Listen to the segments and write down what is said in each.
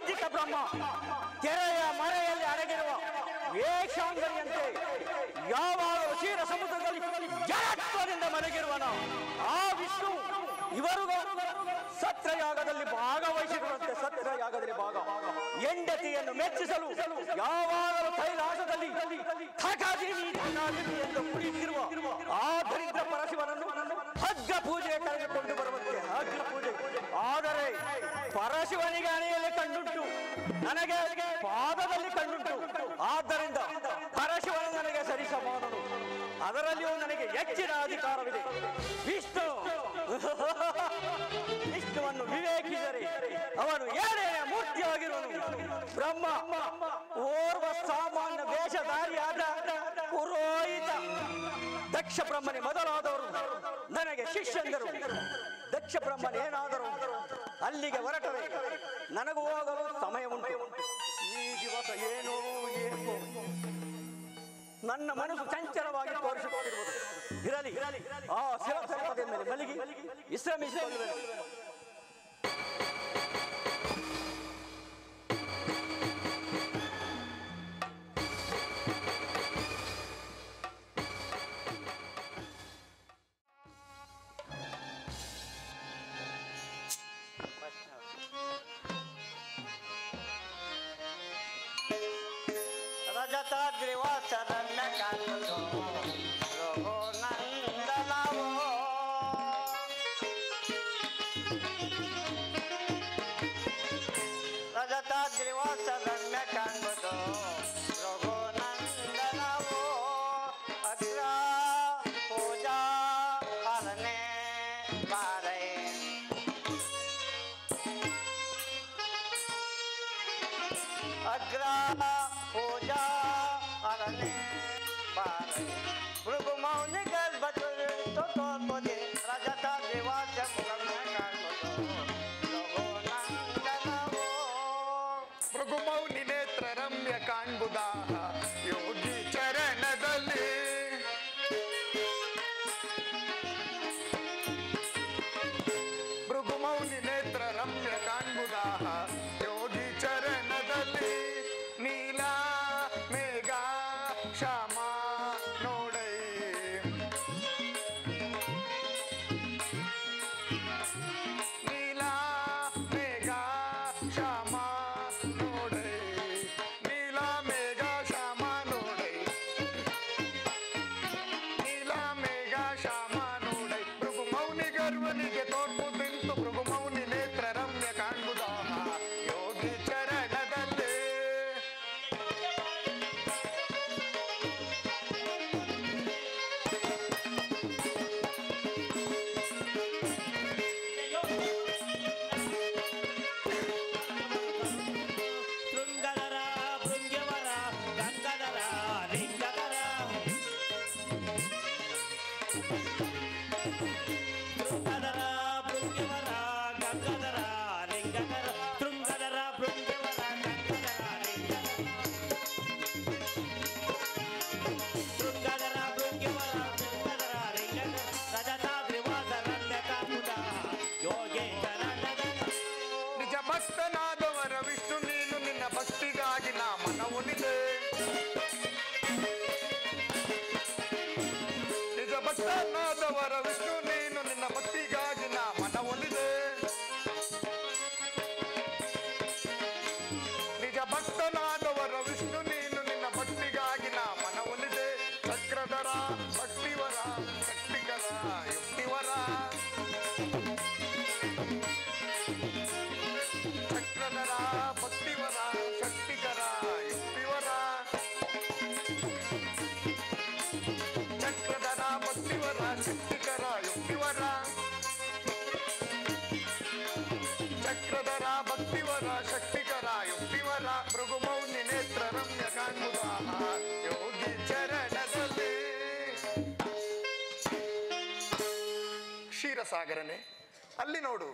ವೈದಿಕ ಬ್ರಹ್ಮ ತೆರೆಯ ಮರೆಯಲ್ಲಿ ಅಡಗಿರುವ ವೇಷಾಂಗರಿಯಂತೆ ಯಾವಾಗಲೂ ಕ್ಷೀರ ಸಮುದ್ರದಲ್ಲಿ ಜಡತ್ವದಿಂದ ಮಲಗಿರುವನ ಆ ವಿಷ್ಣು ಇವರಿಗೂ ಸತ್ರಯಾಗದಲ್ಲಿ ಭಾಗವಹಿಸಿರುವಂತೆ ಸತ್ರಯಾಗದಲ್ಲಿ ಹೆಂಡತಿಯನ್ನು ಮೆಚ್ಚಿಸಲು ಯಾವಾಗಲೂ ಕೈಲಾಸದಲ್ಲಿ ಎಂದು ಕುಳಿತಿರುವ ಆ ದರಿದ್ರ ಪರಶಿವನನ್ನು ಅಗ್ಗ ಪೂಜೆಗೆ ಕರೆದುಕೊಂಡು ಬರುವಂತೆ ಅಗ್ಗ ಪೂಜೆ. ಆದರೆ ಪರಶಿವನಿಗೆ ಹಣೆಯಲ್ಲಿ ಕಣ್ಣುಂಟು, ನನಗೆ ಪಾದದಲ್ಲಿ ಕಣ್ಣುಂಟು. ಆದ್ದರಿಂದ ಪರಶಿವನ ನನಗೆ ಸರಿಸಮಾನನು, ಅದರಲ್ಲಿಯೂ ನನಗೆ ಹೆಚ್ಚಿನ ಅಧಿಕಾರವಿದೆ. ವಿಷ್ಣುವನ್ನು ವಿವೇಕಿದರೆ ಅವನು ಏನೇನೇ ಮೂರ್ತಿಯಾಗಿರುವನು. ಬ್ರಹ್ಮ ಓರ್ವ ಸಾಮಾನ್ಯ ವೇಷಧಾರಿಯಾದ ಪುರೋಹಿತ. ದಕ್ಷ ಬ್ರಹ್ಮನೇ ಮೊದಲಾದವರು ನನಗೆ ಶಿಷ್ಯಂದರು. ದಕ್ಷ ಬ್ರಹ್ಮನೇನಾದರೂ ಅಲ್ಲಿಗೆ ಹೊರಟರೆ ನನಗೂ ಹೋಗಲು ಸಮಯ ಉಂಟು. ಈ ದಿವಸ ಏನೋ ನನ್ನ ಮನಸ್ಸು ಚಂಚಲವಾಗಿ ತೋರಿಸುತ್ತಿರುವುದು. ಇರಲಿ, ಆ ಶಿವಸರ್ಪದ ಮೇಲೆ ಮಲಗಿ ವಿಶ್ರಮಿಸಿಕೊಳ್ಳುವೆ. ರಜತಾದ್ರಿವಾಸರನ್ನ ಕಾಣುವುದು ರಘುನಂದನವೋ. ರಜತಾದ್ರಿವಾಸರನ್ನ ಕಾಣುವುದು ರಘುನಂದನವೋ. ಅಗ್ರ ಪೂಜಾ ಹರನೆ ಬಾರೈ. ಅಗ್ರ ಪೂಜಾ ಅರನೆ ಬಾರೈ. ಭೃಗು ಮೌನಿ ಗರ್ಭದಲ್ಲಿ ತೋರ್ಪದೆ ರಜತ ದಿವಾಸ ಮುಖಮ್ಯ ಕಾಣುವುದು ರಘುನಂದನವೋ. ಭೃಗು ಮೌನಿ ನೇತ್ರ ರಮ್ಯ ಕಾಣ್ಬುದ ಯೋಗಿ ಚರಣದಲ್ಲಿ. ಭೃಗು ಮೌನಿ ನೇತ್ರ ರಮ್ಯ ಕಾಣ್ಬುದ ಯೋಗಿ ಚರಣದಲ್ಲಿ. ನೀಲ ಮೇಘ ಶ್ಯಾಮ ನೋಡೈ. ನೀಲ ಮೇಘ ಶ್ಯಾಮ ನೋಡೈ. ನೀಲ ಮೇಘ ಶ್ಯಾಮ ನೋಡೈ. ನೀಲ ಮೇಘ ಶ್ಯಾಮ ನೋಡೈ. ಭೃಗು ಮೌನಿ ಗರ್ವನಿಗೆ ತೋರ್ಪು ತಿಂತು ಭೃಗು ಮೌನಿ ನೇತ್ರ ರಮ್ಯ ಕಾಣ್ಬುದ ಯೋಗಿ ಚರಣದಲ್ಲಿ. ಶೃಂಗಧರ ಭೃಂಗ್ಯವರ ಗಂಗಾಧರ ಲಿಂಗಧರ. ಶೃಂಗಧರ ಭೃಂಗ್ಯವರ ಗಂಗಾಧರ ಲಿಂಗಧರ. ಶೃಂಗಧರ ಭೃಂಗ್ಯವರ ಗಂಗಾಧರ ಲಿಂಗಧರ. ಶೃಂಗಧರ ಭೃಂಗ್ಯವರ ಗಂಗಾಧರ ಲಿಂಗಧರ. ರಜತಾದ್ರಿವಾಸರನ್ನ ಕಾಣುವುದ ಯೋಗೇಶ್ವರನದ. ನಿಜ ಭಕ್ತನಾದವರ ವಿಷ್ಣು ನೀನು, ನಿನ್ನ ಭಕ್ತಿಗಾಗಿ ನಾ ಮನವೊಲಿದೆ. ನಿಜ ಭಕ್ತನಾದವರ ವಿಷ್ಣು ನೀನು, ನಿನ್ನ ಭಕ್ತಿಗಾಗಿ ನಾ ಮನವೊಲಿದೆ. ನಿಜ ಭಕ್ತನಾದವರ ವಿಷ್ಣು ನೀನು, ನಿನ್ನ ಭಕ್ತಿಗಾಗಿ ನಾ ಮನವೊಲಿದೆ. ಚಕ್ರಧರ ಭಕ್ತಿವರ ಶಕ್ತಿಕರ ಯುಕ್ತಿವರ. ಚಕ್ರಧರ ಭಕ್ತಿವರ ಶಕ್ತಿಕರ ಯುಕ್ತಿವರ. ಚಕ್ರಧರ ಭಕ್ತಿವರ ಶಕ್ತಿಕರ ಯುಕ್ತಿವರ. ಚಕ್ರಧರ ಭಕ್ತಿವರ ಶಕ್ತಿಕರ ಯುಕ್ತಿವರ. ಭೃಗು ಮೌನಿ ನೇತ್ರ ರಮ್ಯ ಕಾಣ್ಬುದ ಯೋಗಿ ಚರಣದಲ್ಲಿ. ಕ್ಷೀರಸಾಗರನೇ, ಅಲ್ಲಿ ನೋಡು,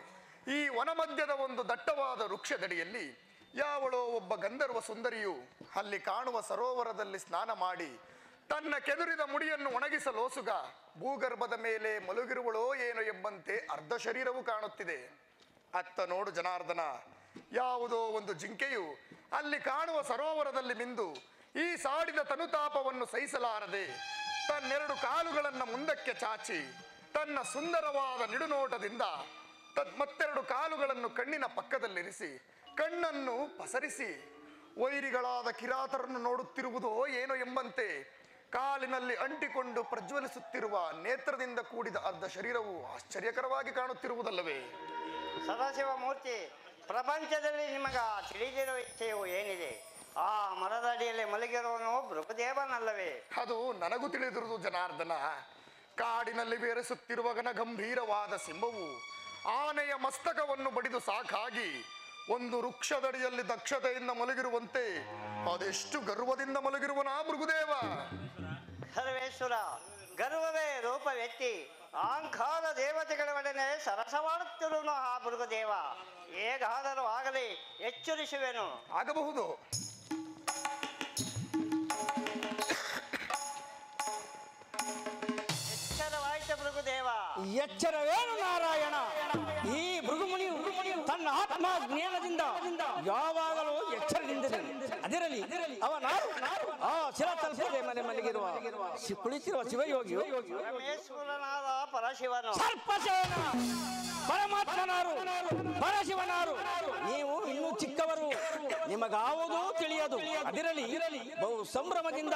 ಈ ವನಮಧ್ಯದ ಒಂದು ದಟ್ಟವಾದ ವೃಕ್ಷದಡಿಯಲ್ಲಿ ಯಾವಳೋ ಒಬ್ಬ ಗಂಧರ್ವ ಸುಂದರಿಯು ಅಲ್ಲಿ ಕಾಣುವ ಸರೋವರದಲ್ಲಿ ಸ್ನಾನ ಮಾಡಿ ತನ್ನ ಕೆದುರಿದ ಮುಡಿಯನ್ನು ಒಣಗಿಸಲೋಸುಗ ಭೂಗರ್ಭದ ಮೇಲೆ ಮಲಗಿರುವಳೋ ಏನೋ ಎಂಬಂತೆ ಅರ್ಧ ಶರೀರವು ಕಾಣುತ್ತಿದೆ. ಅತ್ತ ನೋಡು ಜನಾರ್ದನ, ಯಾವುದೋ ಒಂದು ಜಿಂಕೆಯು ಅಲ್ಲಿ ಕಾಣುವ ಸರೋವರದಲ್ಲಿ ಮಿಂದು ಈ ಸಾಡಿದ ತನುತಾಪವನ್ನು ಸಹಿಸಲಾರದೆ ತನ್ನೆರಡು ಕಾಲುಗಳನ್ನು ಮುಂದಕ್ಕೆ ಚಾಚಿ ತನ್ನ ಸುಂದರವಾದ ನಿಡುನೋಟದಿಂದ ಮತ್ತೆರಡು ಕಾಲುಗಳನ್ನು ಕಣ್ಣಿನ ಪಕ್ಕದಲ್ಲಿರಿಸಿ ಕಣ್ಣನ್ನು ಪಸರಿಸಿ ವೈರಿಗಳಾದ ಕಿರಾತರನ್ನು ನೋಡುತ್ತಿರುವುದೋ ಏನೋ ಎಂಬಂತೆ ಕಾಲಿನಲ್ಲಿ ಅಂಟಿಕೊಂಡು ಪ್ರಜ್ವಲಿಸುತ್ತಿರುವ ನೇತ್ರದಿಂದ ಕೂಡಿದ ಅರ್ಧ ಶರೀರವು ಆಶ್ಚರ್ಯಕರವಾಗಿ ಕಾಣುತ್ತಿರುವುದಲ್ಲವೇ? ಸದಾಶಿವ ಮೂರ್ತಿ, ಪ್ರಪಂಚದಲ್ಲಿ ನಿಮಗ ತಿಳಿದಿರುವ ಇಚ್ಛೆಯು ಏನಿದೆ? ಆ ಮರದ ಅಡಿಯಲ್ಲಿ ಮಲಗಿರುವನು ಭೃಗುದೇವನಲ್ಲವೇ? ಅದು ನನಗೂ ತಿಳಿದಿರುವುದು ಜನಾರ್ದನ. ಕಾಡಿನಲ್ಲಿ ಬೇರೆಸುತ್ತಿರುವ ಗಂಭೀರವಾದ ಸಿಂಹವು ಆನೆಯ ಮಸ್ತಕವನ್ನು ಬಡಿದು ಸಾಕಾಗಿ ಒಂದು ವೃಕ್ಷದಡಿಯಲ್ಲಿ ದಕ್ಷತೆಯಿಂದ ಮಲಗಿರುವಂತೆ ಅದೆಷ್ಟು ಗರ್ವದಿಂದ ಮಲಗಿರುವನಾ ಭೃಗುದೇವ? ಸರ್ವೇಶ್ವರ, ಗರ್ವವೇ ರೂಪವೆತ್ತಿ ಅಹಂಕಾರ ದೇವತೆಗಳ ಒಡನೆ ಸರಸವಾಡುತ್ತಿರುವನು ಆ ಭೃಗುದೇವ. ಹೇಗಾದರೂ ಆಗಲಿ ಎಚ್ಚರಿಸುವೆನು. ಆಗಬಹುದು. ಎಚ್ಚರವಾಯಿತು ಭೃಗುದೇವ. ಎಚ್ಚರವೇನು ನಾರಾಯಣ? ಈ ಭೃಗುಮುನಿಯು ತನ್ನ ಆತ್ಮ ಜ್ಞಾನದಿಂದ ಯಾವಾಗಲೂ ಎಚ್ಚರದಿಂದಿದೆ. ಅದರಲ್ಲಿ ಅವನಾರು ಆ ಶಿರತಲ್ಪದೆ ಮನೆ ಮಲಗಿರುವ ಕುಳಿತಿರುವ ಶಿವಯೋಗಿಯು ಪರಮೇಶ್ವರನಾದ ಪರಶಿವನು. ಸರ್ಪಸೇನ ಪರಮಾತ್ಮನಾರು ಪರಶಿವನಾರು. ನೀವು ಇನ್ನೂ ಚಿಕ್ಕವರು, ನಿಮಗಾವುದೂ ತಿಳಿಯದು. ಅದರಲ್ಲಿ ಬಹು ಸಂಭ್ರಮದಿಂದ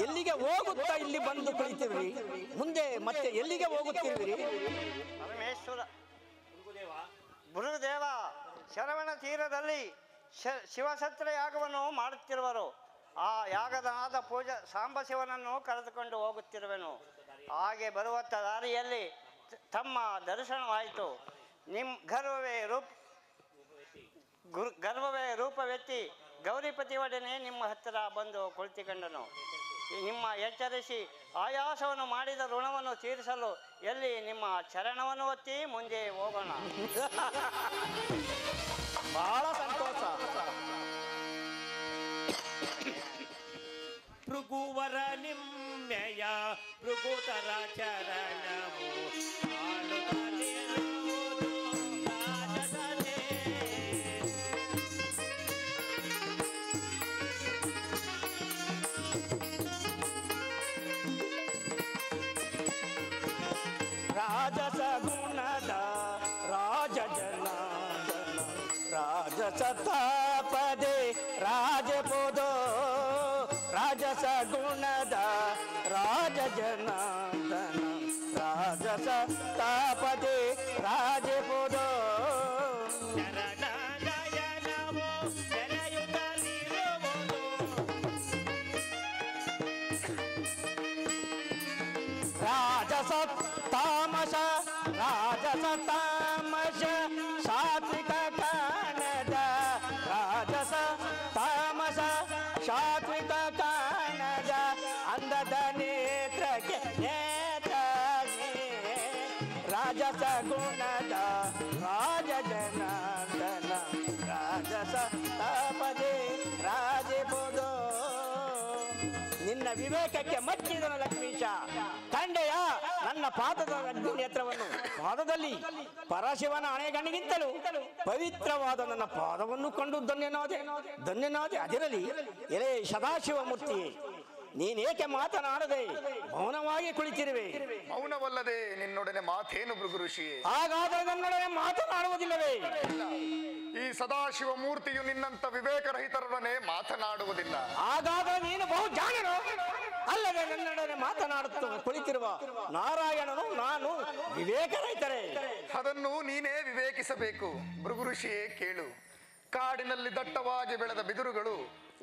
ಎಲ್ಲಿಗೆ ಹೋಗುತ್ತಾ ಇಲ್ಲಿ ಬಂದು ಕುಳಿತಿರುವಿರಿ? ಮುಂದೆ ಮತ್ತೆ ಎಲ್ಲಿಗೆ ಹೋಗುತ್ತಿರುವಿರಿ? ಪರಮೇಶ್ವರ ಭೃಗುದೇವ, ಶರವಣ ತೀರದಲ್ಲಿ ಶಿವಸತ್ರ ಯಾಗವನ್ನು ಮಾಡುತ್ತಿರುವರು. ಆ ಯಾಗದ ಪೂಜಾ ಸಾಂಬಶಿವನನ್ನು ಕರೆದುಕೊಂಡು ಹೋಗುತ್ತಿರುವೆನು. ಹಾಗೆ ಬರುವ ದಾರಿಯಲ್ಲಿ ತಮ್ಮ ದರ್ಶನವಾಯಿತು. ಗರ್ವವೇ ರೂಪವೆತ್ತಿ ಗೌರಿಪತಿ ಒಡನೆ ನಿಮ್ಮ ಹತ್ತಿರ ಬಂದು ಕುಳಿತುಕೊಂಡನು. ನಿಮ್ಮ ಎಚ್ಚರಿಸಿ ಆಯಾಸವನ್ನು ಮಾಡಿದ ಋಣವನ್ನು ತೀರಿಸಲು ಎಲ್ಲಿ ನಿಮ್ಮ ಚರಣವನ್ನು ಒತ್ತಿ ಮುಂದೆ ಹೋಗೋಣ. ಬಹಳ ಸಂತೋಷ. ಭೃಗುವರ ನಿಮ್ಮೆಯ ಭೃಗುತರ ಚರಣವು ಕಾಣುತ್ತಲಿರುವುದು ರಾಜಸನೆ. ರಾಜಸ ಗುಣದ ರಾಜ ಜನಾರ್ದನ, ರಾಜಸ ತಾಪದೆ ರಾಜಪೋದೋ. ರಾಜಸ ಗುಣದ ರಾಜ ಜನಾರ್ದನ, ರಾಜಸ ತಾಪದೆ ರಾಜಪೋದೋ. ಶರಣನಯನವು ನೆನೆಯುತ್ತಲಿರುವುದು ರಾಜಸ ತಾಮಸ, ರಾಜಸ ತಾಮಸ ಸಾತ್ವಿಕ ಕಾಣದ. ರಾಜಸ ತಾಮಸ ಸಾತ್ವಿಕ ಕಾಣದ ಅಂದದ ನೇತ್ರಕ್ಕೆ ನೇತ್ರಗೆ. ರಾಜಸ ಗುಣದ ರಾಜ ಜನಾರ್ದನ, ರಾಜಸ ತಾಪದೆ ರಾಜಪೋದೋ. ನಿನ್ನ ವಿವೇಕಕ್ಕೆ ಮಚ್ಚಿದನು ಲಕ್ಷ್ಮೀಶ. ಕಂಡೆಯ ನನ್ನ ಪಾದದ ಅಗ್ನಿ ನೇತ್ರವನ್ನು? ಪಾದದಲ್ಲಿ ಪರಶಿವನ ಹಣೆಗಣ್ಣಿಗಿಂತಲೂ ಪವಿತ್ರವಾದ ನನ್ನ ಪಾದವನ್ನು ಕಂಡು ಧನ್ಯನಾದೆ ಧನ್ಯನಾದೆ. ಅದರಲ್ಲಿ ಎಲೆ ಸದಾಶಿವ ಮೂರ್ತಿ, ನೀನೇಕೆ ಮಾತನಾಡದೆ ಮೌನವಾಗಿ ಕುಳಿತಿರುವೆ? ಮೌನವಲ್ಲದೆ ನಿನ್ನೊಡನೆ ಮಾತೇನು ಭೃಗು ಋಷಿಯೇ? ಹಾಗಾದರೆ ನನ್ನೊಡನೆ ಮಾತನಾಡುವುದಿಲ್ಲವೇ? ಈ ಸದಾಶಿವ ಮೂರ್ತಿಯು ನಿನ್ನಂತ ವಿವೇಕರಹಿತರೊಡನೆ ಮಾತನಾಡುವುದಿಲ್ಲ. ಹಾಗಾದರೆ ನೀನು ಬಹು ಜಾಣನು. ಅಲ್ಲದೆ ನನ್ನೊಡನೆ ಮಾತನಾಡುತ್ತ ಕುಳಿತಿರುವ ನಾರಾಯಣನು ನಾನು ವಿವೇಕರಹಿತರೇ? ಅದನ್ನು ನೀನೇ ವಿವೇಕಿಸಬೇಕು. ಭೃಗು ಋಷಿಯೇ ಕೇಳು. ಕಾಡಿನಲ್ಲಿ ದಟ್ಟವಾಗಿ ಬೆಳೆದ ಬಿದಿರುಗಳು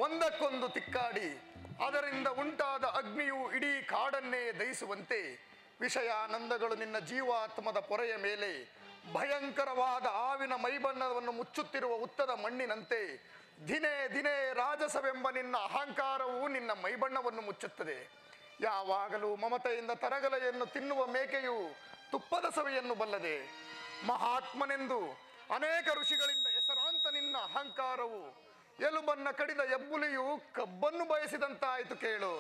ಒಂದಕ್ಕೊಂದು ತಿಕ್ಕಾಡಿ ಅದರಿಂದ ಉಂಟಾದ ಅಗ್ನಿಯು ಇಡೀ ಕಾಡನ್ನೇ ದಹಿಸುವಂತೆ ವಿಷಯಾನಂದಗಳು ನಿನ್ನ ಜೀವಾತ್ಮದ ಪೊರೆಯ ಮೇಲೆ ಭಯಂಕರವಾದ ಆವಿನ ಮೈಬಣ್ಣವನ್ನು ಮುಚ್ಚುತ್ತಿರುವ ಉತ್ತದ ಮಣ್ಣಿನಂತೆ ದಿನೇ ದಿನೇ ರಾಜಸವೆಂಬ ನಿನ್ನ ಅಹಂಕಾರವು ನಿನ್ನ ಮೈಬಣ್ಣವನ್ನು ಮುಚ್ಚುತ್ತದೆ. ಯಾವಾಗಲೂ ಮಮತೆಯಿಂದ ತರಗಲೆಯನ್ನು ತಿನ್ನುವ ಮೇಕೆಯು ತುಪ್ಪದ ಸವಿಯನ್ನು ಬಲ್ಲದೆ. ಮಹಾತ್ಮನೆಂದು ಅನೇಕ ಋಷಿಗಳಿಂದ ಹೆಸರಾಂತ ನಿನ್ನ ಅಹಂಕಾರವು ಎಲುಬನ್ನ ಕಡಿದ ಎಬ್ಬುಲಿಯು ಕಬ್ಬನ್ನು ಬಯಸಿದಂತಾಯಿತು ಕೇಳು.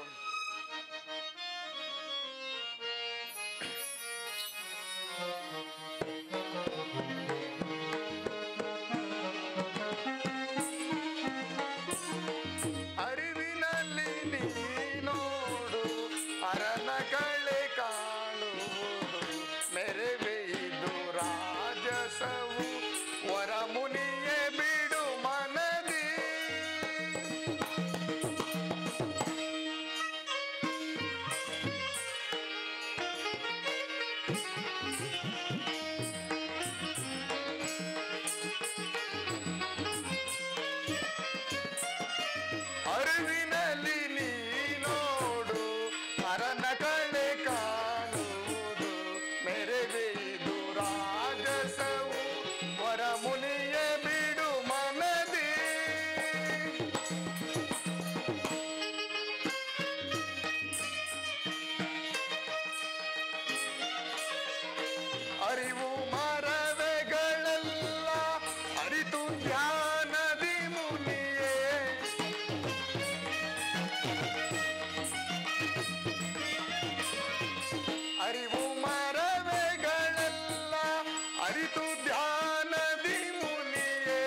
ಅರಿತು ಧ್ಯಾನದಿ ಮುನಿಯೇ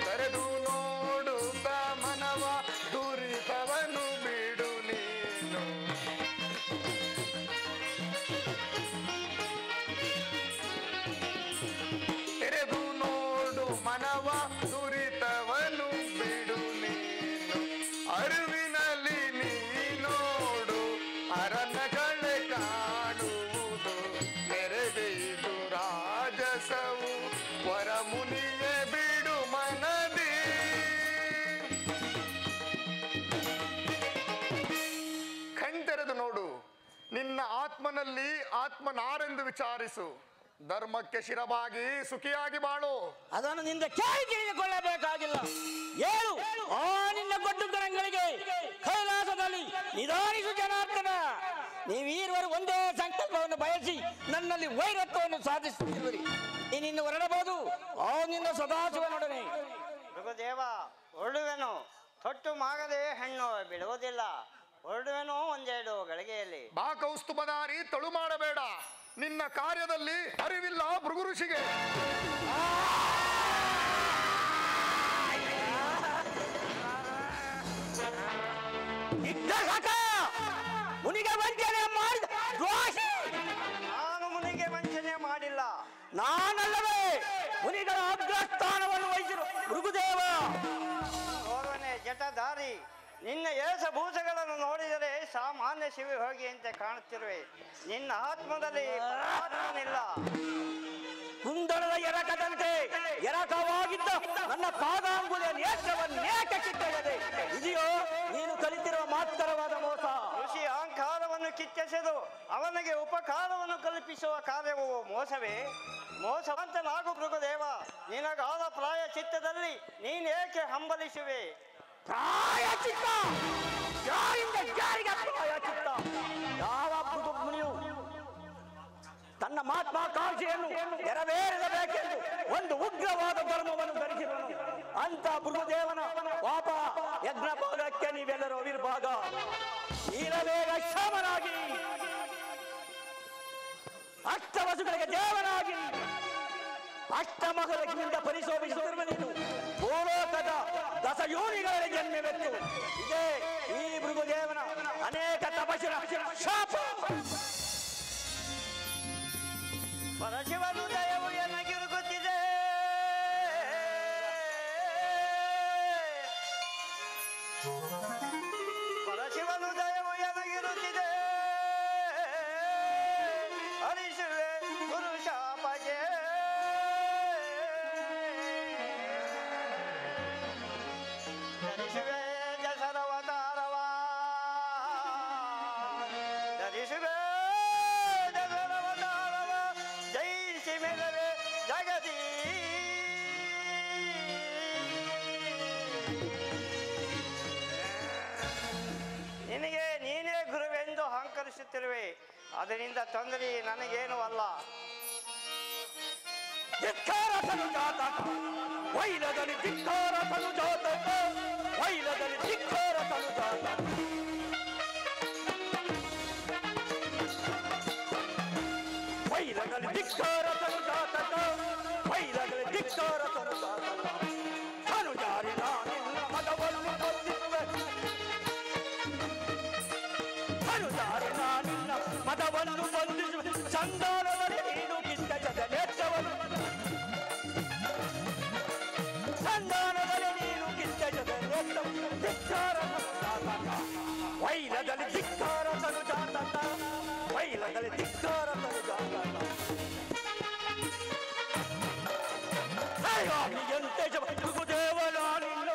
ಕರೆದು ನೋಡುತ್ತ ಮನವ ದುರಿತವನು ಬಿಡು ನೀನು. ತೆರೆದು ನೋಡು ಮನವ ದುರಿತವನು ಬಿಡು ನೀನು. ಅರಿವಿನಲ್ಲಿ ನೀ ನೋಡು ಅರಣ್ಯಗಳೇ ಕಾಣುವುದು ನೆರೆದೆಯಿದು ರಾಜಸವು ವರಮುನಿಯೇ ಬಿಡು ಮನದಿ. ಕಣ್ತೆರೆದು ನೋಡು ನಿನ್ನ ಆತ್ಮನಲ್ಲಿ ಆತ್ಮನಾರೆಂದು ವಿಚಾರಿಸು. ಧರ್ಮಕ್ಕೆ ಶಿರವಾಗಿ ಸುಖಿಯಾಗಿ ಬಾಳು. ಅದನ್ನು ನಿಂದ ಕೇಳಿ ತಿಳಿದುಕೊಳ್ಳಬೇಕಾಗಿಲ್ಲ. ಏಳು ಆ ನಿನ್ನ ಗೊಡ್ಡು ಕರಂಗಳಿಗೆ ಕೈಲಾಸದಲ್ಲಿ ನಿಧಾನಿಸು ಜನಾರ್ದನ. ನೀವೀರುವರು ಒಂದೇ ಸಂಕಲ್ಪವನ್ನು ಬಯಸಿ ನನ್ನಲ್ಲಿ ವೈರತ್ವವನ್ನು ಸಾಧಿಸುತ್ತಿರುವಿರಿ. ನೀನಿನ್ನು ಹೊರಡಬಹುದು ಆ ನಿನ್ನ ಸದಾಶಿವನೊಡನೆ. ಮೃಗದೇವ, ಹೊರಡುವೆನು. ತೊಟ್ಟು ಮಾಗದೆ ಹೆಣ್ಣು ಬಿಡುವುದಿಲ್ಲ. ಹೊರಡುವೆನು ಒಂದೆರಡು ಗಳಿಗೆಯಲ್ಲಿ. ಬಾ ಕೌಸ್ತುಭಧಾರಿ, ತಳು ಮಾಡಬೇಡ. ನಿನ್ನ ಕಾರ್ಯದಲ್ಲಿ ಅರಿವಿಲ್ಲ ಭೃಗು ಋಷಿಗೆ. ಮುನಿಗೆ ವಂಚನೆ ಮಾಡಿದ ದ್ರೋಹಿ. ನಾನು ಮುನಿಗೆ ವಂಚನೆ ಮಾಡಿಲ್ಲ. ನಾನಲ್ಲವೇ ಮುನಿಗಳ ಅಗ್ರಸ್ಥಾನವನ್ನು ವಹಿಸಿರು ಭೃಗುದೇವ. ಓರ್ವನೇ ಜಟಧಾರಿ, ನಿನ್ನ ಏಷಭೂಷಗಳನ್ನು ನೋಡಿದರೆ ಸಾಮಾನ್ಯ ಶಿವಯೋಗಿಯಂತೆ ಕಾಣುತ್ತಿರುವೆ. ನಿನ್ನ ಆತ್ಮದಲ್ಲಿ ಪರಮಾತ್ಮನಿಲ್ಲ. ಕುಂದಣದ ಎರಕದಂತೆ ಎರಕವಾಗಿದ್ದ ನನ್ನ ಪಾದಾಂಗುಲಿಯ ನೇತ್ರವನ್ನೇಕೆ ಕಿತ್ತೊಯ್ಯದೆ ಇದೆಯೋ ನೀನು ಕಲಿತಿರುವ ಮಾತ್ಕರವಾದ ಮೋಸ. ಋಷಿ ಅಹಂಕಾರವನ್ನು ಕಿತ್ತೆಸೆದು ಅವನಿಗೆ ಉಪಕಾರವನ್ನು ಕಲ್ಪಿಸುವ ಕಾರ್ಯವು ಮೋಸವೇ? ಮೋಸವಂತನಾಗು ಭೃಗುದೇವ. ನಿನಗಾದ ಪ್ರಾಯ ಚಿತ್ತದಲ್ಲಿ ನೀನೇಕೆ ಹಂಬಲಿಸುವೆ? ಪ್ರಾಯಚಿತ್ತ ಯಾರಿಂದ ಯಾರಿಗೆ ಪ್ರಾಯಚಿತ್ತ? ಯಾವ ಭೃಗು ಮುನಿಯು ತನ್ನ ಮಹತ್ವಾಕಾಂಕ್ಷೆಯನ್ನು ನೆರವೇರಿಸಬೇಕೆಂದು ಒಂದು ಉಗ್ರವಾದ ಧರ್ಮವನ್ನು ಧರಿಸಿರುವನು. ಅಂತ ಭೃಗುದೇವನ ಪಾಪ ಯಜ್ಞಪಾದಕ್ಕೆ ನೀವೆಲ್ಲರೂ ಅವಿರ್ಭಾಗ. ನೀಲವೇಗ ಶ್ಯಾಮನಾಗಿ ಅಷ್ಟವಸುಗಳಿಗೆ ದೇವನಾಗಿ ಅಷ್ಟಮಗಲಿಂದ ಪರಿಶೋಭಿಸುತ್ತಿರುವ ನೀನು ಭೂಲೋಕದ ದಶಯೋನಿಗಳ ಜನ್ಮವೆತ್ತು. ಇದೇ ಈ ಭೃಗುದೇವನ ಅನೇಕ ತಪಸ್ಸಿನ ಶಾಪ. ಪರಶಿವನು ದಯವು ಎನಗಿರುಗುತ್ತಿದೆ. ಪರಶಿವನು ದಯವು ಎನಗಿರುತ್ತಿದೆ. ಹರಿಸುವೆ ಗುರು ಶಾಪಗೆ. ಧರಿಸುವೆ ದಶರವತಾರವ. ಧರಿಸುವೆ ದಶರವತಾರವ. ಜಯಿಸಿ ಮೆಲವೆ ಜಗದೀ. ನಿನಗೆ ನೀನೇ ಗುರುವೆಂದು ಅಹಂಕರಿಸುತ್ತಿರುವೆ. ಅದರಿಂದ ತೊಂದರೆ ನನಗೇನು ಅಲ್ಲ. ಧಿಕ್ಕಾರ ತನುಜಾತಕ ವೈಲದಲ್ಲಿ ಧಿಕ್ಕಾರ ತನುಜಾತಕ ವೈಲದಲ್ಲಿ ಧಿಕ್ಕಾರ ತನುಜಾತಕ ವೈಲದಲ್ಲಿ ಧಿಕ್ಕಾರ ತನುಜಾತಕ ವೈಲದಲ್ಲಿ ಧಿಕ್ಕಾರ ತನುಜಾತಕ ತನುಜಾರಿ ನಾನಿನ್ನ ಮದವನ್ನು ಬಂದಿರುವೆ. ತನುಜಾರಿ ನಾನಿನ್ನ ಮದವನ್ನು ಬಂದಿರುವೆ. ಸಂಧಾನದಲ್ಲಿ ನೀನು ಕಿತ್ತ ಜಗನೇತ್ರವನ್ನು ಸಂಧಾನದಲ್ಲಿ ನೀನು ಕಿತ್ತ ಜಗನೇತ್ರ ಧಿಕ್ಕಾರ ತನುಜಾತಕ ವೈಲದಲ್ಲಿ ಧಿಕ್ಕಾರ ತನುಜಾತಕ ವೈಲದಲ್ಲಿ ಧಿಕ್ಕಾರ ತನುಜಾತಕ ದೈವಾಮಿಯಂತೆ ಭೃಗುದೇವನ ನಿನ್ನ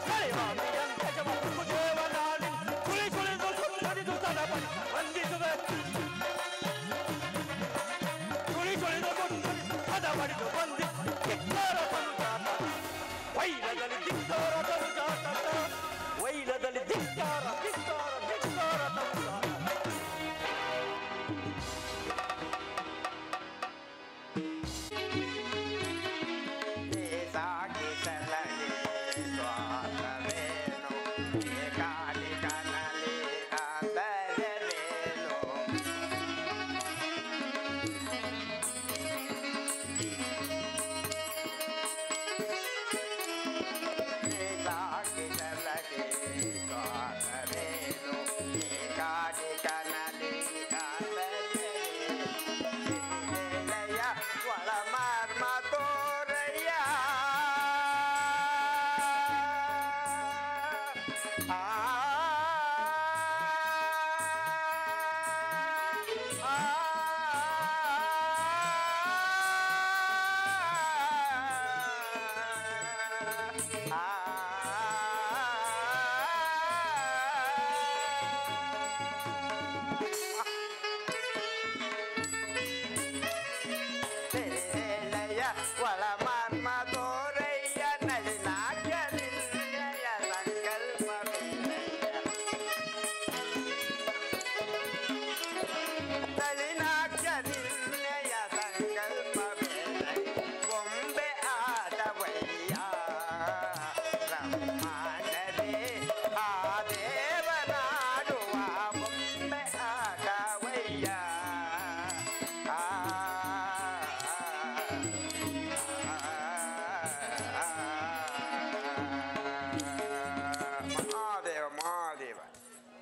ದೈವಾಮಿಯಂತೆ ಭೃಗುದೇವನ ನಿನ್ನ ಕುಳಿ ಕುಳಿದು ಸುಂದರಿದು ತಲಪಡಿ ವಂದಿಸುವೆ. ಕುಳಿ ಕುಳಿದು ಸುಂದರಿದು ತಲಪಡಿದು ವಂದಿ ಧಿಕ್ಕಾರ ತನುಜಾತಕ ವೈಲದಲ್ಲಿ ಧಿಕ್ಕಾರ ತನುಜಾತಕ ವೈಲದಲ್ಲಿ ಧಿಕ್ಕಾರ ಧಿಕ್ಕಾರ ಧಿಕ್ಕಾರ ತನುಜಾತಕ.